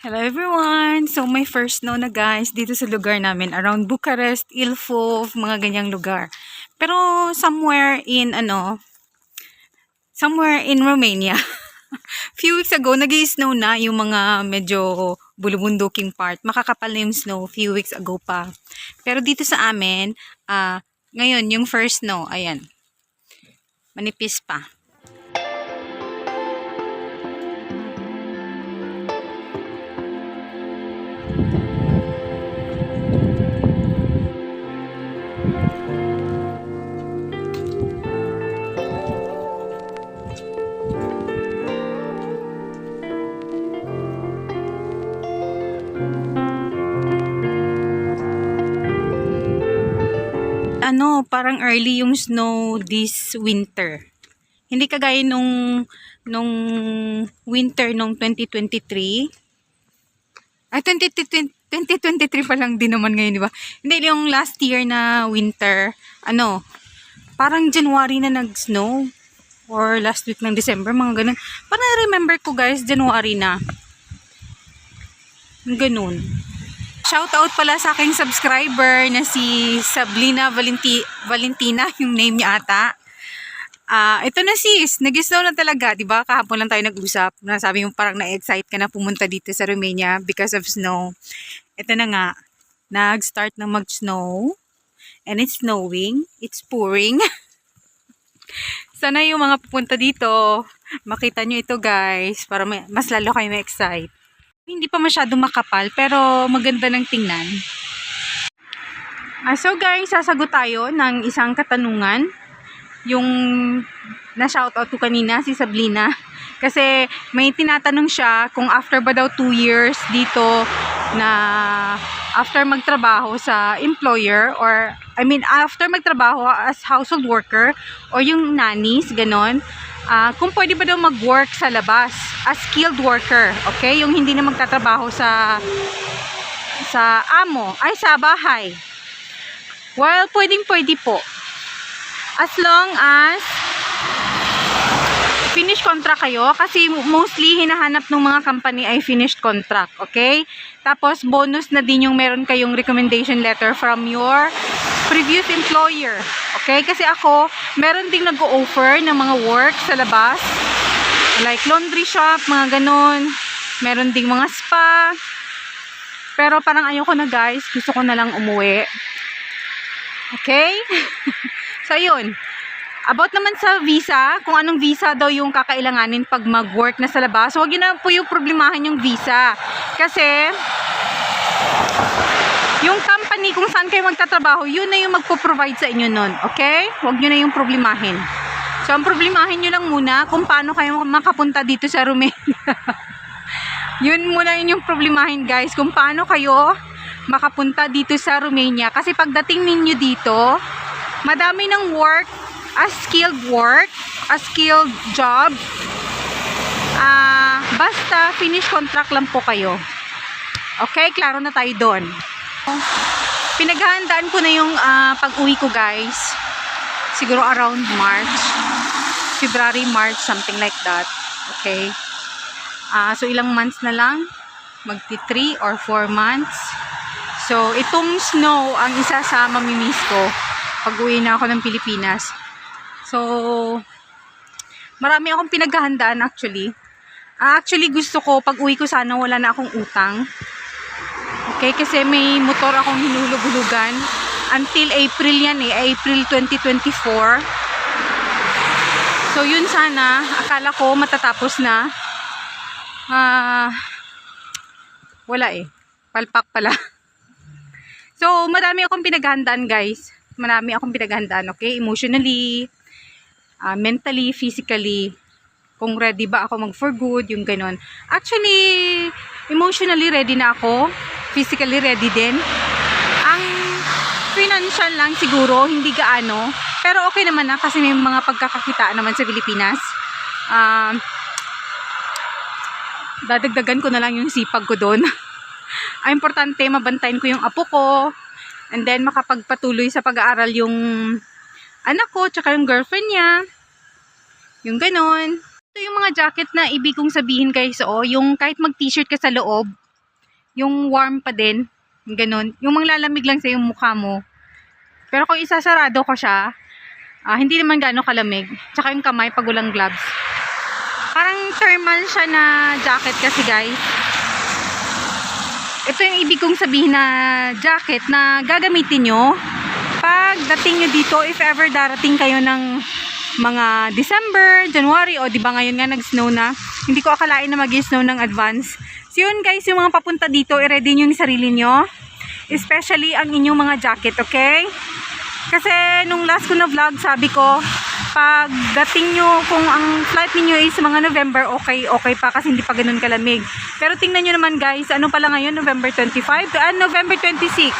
Hello everyone! So may first snow na guys dito sa lugar namin around Bucharest, Ilfov, mga ganyang lugar. Pero somewhere in Romania. Few weeks ago nag-i-snow na yung mga medyo bulubunduking part. Makakapal na yung snow few weeks ago pa. Pero dito sa amin, ngayon yung first snow, ayan. Manipis pa. Parang early yung snow this winter. Hindi kagaya nung winter nung 2023. 2023 pa lang din naman ngayon, di ba? Hindi, yung last year na winter, parang January na nag-snow. Or last week ng December, mga ganun. Parang remember ko guys, January na. Ganun. Shoutout pala sa aking subscriber na si Sablina Valentina, yung name niya ata. Ito na sis, nag-snow na talaga, 'di ba? Kahapon lang tayo nag-usap. Nasabi mo parang na-excite ka na pumunta dito sa Romania because of snow. Ito na nga, nag-start na mag-snow. And it's snowing, it's pouring. Sana yung mga pupunta dito, makita nyo ito guys, para mas lalo kayo ma-excite. Hindi pa masyado makapal, pero maganda ng tingnan. So guys, sasagot tayo ng isang katanungan. Yung na-shoutout ko kanina, si Sablina. Kasi may tinatanong siya kung after ba daw 2 years dito na after magtrabaho sa employer or after magtrabaho as household worker or yung nannies, ganon. Kung pwede ba daw mag-work sa labas as skilled worker, okay? Yung hindi na magtatrabaho sa sa bahay. Well, pwede po. As long as finished contract kayo, kasi mostly hinahanap ng mga company ay finished contract, okay? Tapos bonus na din yung meron kayong recommendation letter from your previous employer, okay? Kasi ako, meron ding nag-o-offer ng mga work sa labas, like laundry shop, mga ganon. Meron ding mga spa. Pero parang ayoko na guys, gusto ko na lang umuwi. Okay? So yun. About naman sa visa, kung anong visa daw yung kakailanganin pag mag-work na sa labas, huwag yun na po yung problemahin yung visa. Kasi, yung company kung saan kayo magtatrabaho, yun na yung magpo-provide sa inyo nun. Okay? Huwag nyo na yung problemahin. So, ang problemahin nyo lang muna kung paano kayo makapunta dito sa Romania. Yun muna yun yung problemahin guys. Kung paano kayo makapunta dito sa Romania. Kasi pagdating ninyo dito, madami ng work, a skilled job. Basta finish contract lang po kayo. Okay, klaro na tayo doon. Pinaghahandaan ko na yung pag-uwi ko guys. Siguro around February, March, something like that. Okay. So ilang months na lang, magti 3 or 4 months. So itong snow ang isa sa mamimiss ko pag-uwi na ako ng Pilipinas. So, marami akong pinaghahandaan actually. Actually, gusto ko, pag-uwi ko sana wala na akong utang. Okay, kasi may motor akong hinulog-hulugan. Until April yan April 2024. So, yun sana. Akala ko matatapos na. Wala palpak pala. So, marami akong pinaghahandaan guys. Marami akong pinaghahandaan, okay? Emotionally, mentally, physically, kung ready ba ako mag for good, yung ganon. Actually, emotionally ready na ako, physically ready din. Ang financial lang siguro, hindi gaano, pero okay naman na kasi may mga pagkakakitaan naman sa Pilipinas. Dadagdagan ko na lang yung sipag ko doon. Ang importante, mabantayan ko yung apo ko, and then makapagpatuloy sa pag-aaral yung anak ko, tsaka yung girlfriend niya. Yung ganon. Ito yung mga jacket na ibig kong sabihin guys, yung kahit mag t-shirt ka sa loob, yung warm pa din. Ganun. Yung manglalamig lang sa yung mukha mo. Pero kung isasarado ko siya, hindi naman gaano kalamig. Tsaka yung kamay pag walang gloves. Parang thermal siya na jacket kasi guys. Ito yung ibig kong sabihin na jacket na gagamitin nyo pag dating nyo dito, if ever darating kayo ng mga December, January, o diba ngayon nga nag-snow na. Hindi ko akalain na mag-snow ng advance. So yun guys, yung mga papunta dito, i-ready nyo yung sarili nyo. Especially ang inyong mga jacket, okay? Kasi nung last ko na vlog, sabi ko, pag dating nyo, kung ang flight niyo is mga November, okay pa kasi hindi pa ganun kalamig. Pero tingnan nyo naman guys, ano pala ngayon, November 25, November 26.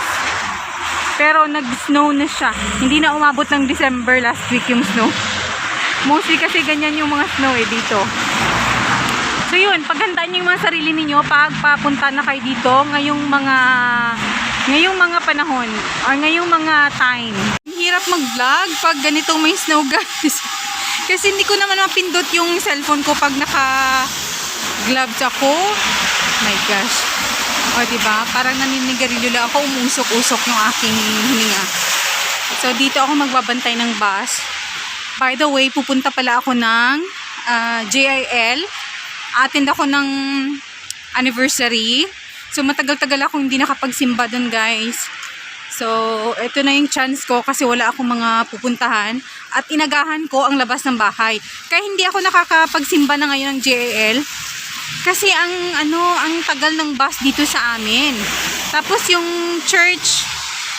Pero nag-snow na siya. Hindi na umabot ng December last week yung snow. Mostly kasi ganyan yung mga snow dito. So yun, paghandaan nyo yung mga sarili ninyo pag papunta na kayo dito ngayong mga panahon or ngayong mga time. Hirap mag-vlog pag ganitong may snow guys. Kasi hindi ko naman mapindot yung cellphone ko pag naka-gloves ako. My gosh. O diba? Parang naninigarilyo lang ako, umusok-usok yung aking hininga. So dito ako magbabantay ng bus. By the way, pupunta pala ako ng JIL. Attend ako ng anniversary. So matagal-tagal ako hindi nakapagsimba dun guys. So ito na yung chance ko kasi wala akong mga pupuntahan. At inagahan ko ang labas ng bahay. Kaya hindi ako nakakapagsimba na ngayon ng JIL. Kasi ang tagal ng bus dito sa amin. Tapos yung church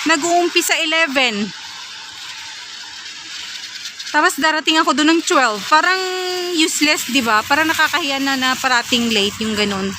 nag-uumpisa 11. Tapos darating ako doon ng 12. Parang useless, 'di ba? Parang nakakahiya na parating late yung ganun.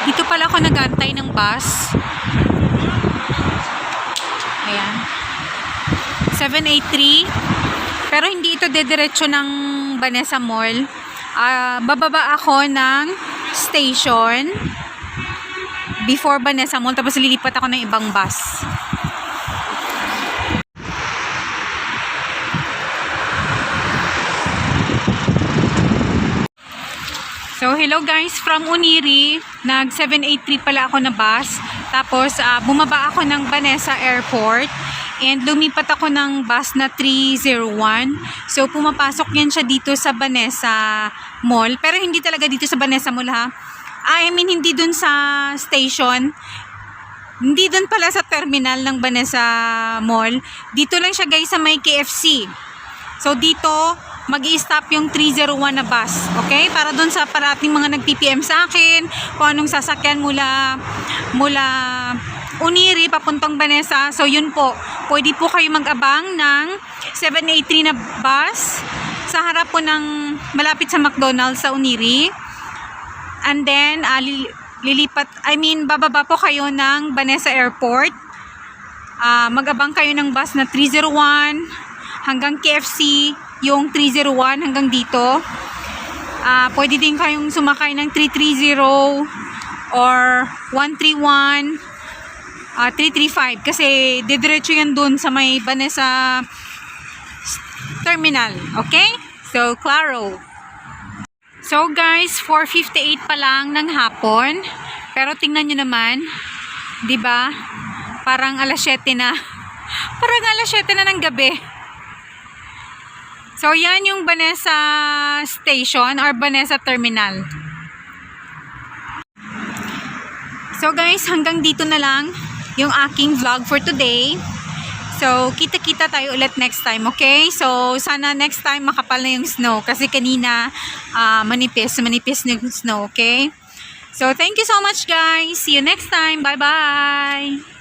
Dito pala ako nag-aantay ng bus. Ayan. 783. Pero hindi ito dediretso ng Vanessa Mall. Bababa ako ng station before Vanessa Mall. Tapos lilipat ako ng ibang bus. So, hello guys, from Uniri, nag 783 pala ako na bus. Tapos, bumaba ako ng Vanessa Airport and lumipat ako ng bus na 301. So, pumapasok yan siya dito sa Vanessa Mall. Pero hindi talaga dito sa Vanessa Mall ha. I mean, hindi dun sa station. Hindi dun pala sa terminal ng Vanessa Mall. Dito lang siya guys sa may KFC. So, dito mag-i-stop yung 301 na bus. Okay? Para doon sa parating mga nag-PPM sa akin, kung anong sasakyan mula Uniri papuntang Vanessa. So, yun po. Pwede po kayo mag-abang ng 783 na bus sa harap po ng malapit sa McDonald's sa Uniri. And then, bababa po kayo ng Vanessa Airport. Mag-abang kayo ng bus na 301 hanggang KFC, yung 301 hanggang dito. Pwede din kayong sumakay ng 330 or 131, 335 kasi didiretso yan dun sa may Vanessa terminal. Okay? So, klaro. So guys, 4:58 pa lang ng hapon. Pero tingnan nyo naman, 'di ba? Parang alas 7 na. Parang alas 7 na ng gabi. So, yan yung Vanessa Station or Vanessa Terminal. So, guys, hanggang dito na lang yung aking vlog for today. So, kita-kita tayo ulit next time, okay? So, sana next time makapal na yung snow. Kasi kanina, manipis na yung snow, okay? So, thank you so much, guys. See you next time. Bye-bye!